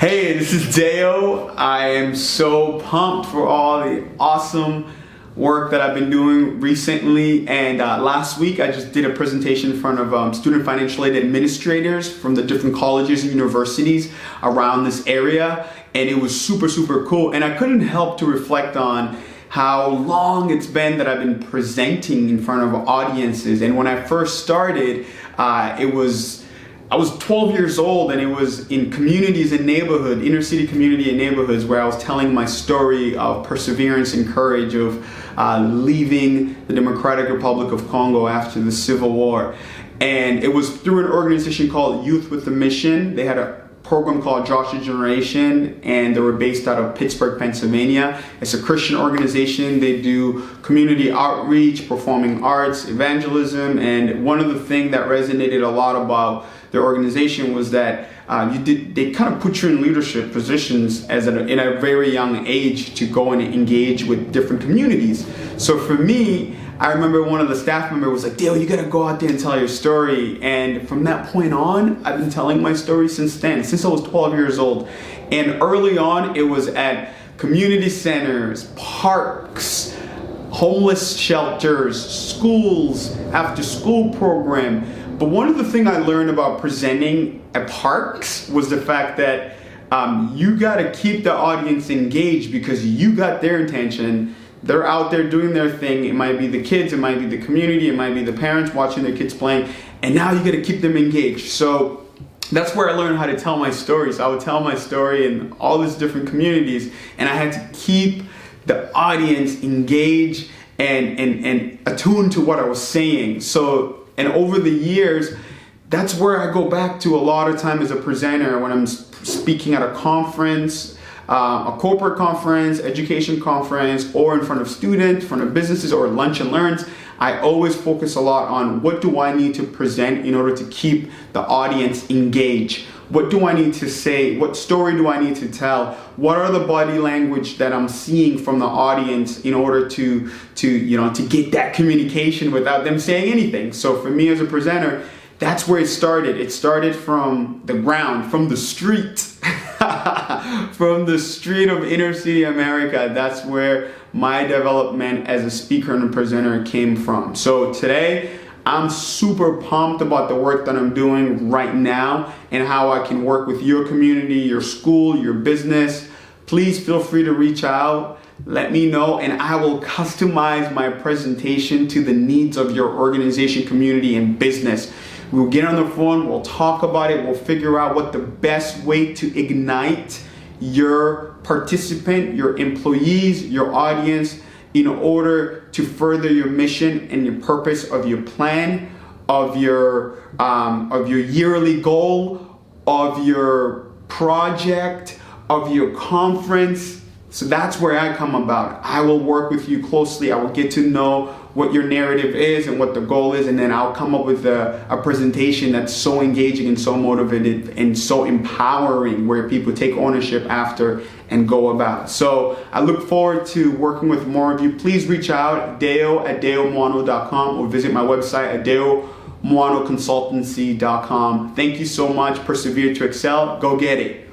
Hey, this is Deo. I am so pumped for all the awesome work that I've been doing recently. And last week I just did a presentation in front of student financial aid administrators from the different colleges and universities around this area. And it was super cool. And I couldn't help to reflect on how long it's been that I've been presenting in front of audiences. And when I first started, I was 12 years old, and it was in communities and neighborhood, inner city community and neighborhoods, where I was telling my story of perseverance and courage of leaving the Democratic Republic of Congo after the Civil War. And it was through an organization called Youth with a Mission. They had a program called Joshua Generation, and they were based out of Pittsburgh, Pennsylvania. It's a Christian organization. They do community outreach, performing arts, evangelism, and one of the things that resonated a lot about their organization was that they kind of put you in leadership positions in a very young age to go and engage with different communities. So for me, I remember one of the staff members was like, Dale, you gotta go out there and tell your story. And from that point on, I've been telling my story since then, since I was 12 years old. And early on, it was at community centers, parks, homeless shelters, schools, after school program. But one of the things I learned about presenting at parks was the fact that you gotta keep the audience engaged because you got their attention. They're out there doing their thing. It might be the kids, it might be the community, it might be the parents watching their kids playing, and now you gotta keep them engaged. So that's where I learned how to tell my story. So I would tell my story in all these different communities, and I had to keep the audience engaged and attuned to what I was saying. And over the years, that's where I go back to a lot of time as a presenter when I'm speaking at a conference, a corporate conference, education conference, or in front of students, in front of businesses, or lunch and learns. I always focus a lot on what do I need to present in order to keep the audience engaged. What do I need to say? What story do I need to tell? What are the body language that I'm seeing from the audience in order to get that communication without them saying anything? So for me as a presenter, that's where it started. It started from the ground, from the street. From the street of inner city America. That's where my development as a speaker and a presenter came from. So today, I'm super pumped about the work that I'm doing right now and how I can work with your community, your school, your business. Please feel free to reach out. Let me know, and I will customize my presentation to the needs of your organization, community, and business. We'll get on the phone, we'll talk about it, we'll figure out what the best way to ignite your participant, your employees, your audience, in order to further your mission and your purpose of your plan, of your yearly goal, of your project, of your conference. So that's where I come about. I will work with you closely. I will get to know what your narrative is and what the goal is, and then I'll come up with a presentation that's so engaging and so motivated and so empowering, where people take ownership after and go about. So I look forward to working with more of you. Please reach out, deo@deomwano.com, or visit my website at deomwanoconsultancy.com. Thank you so much. Persevere to excel. Go get it.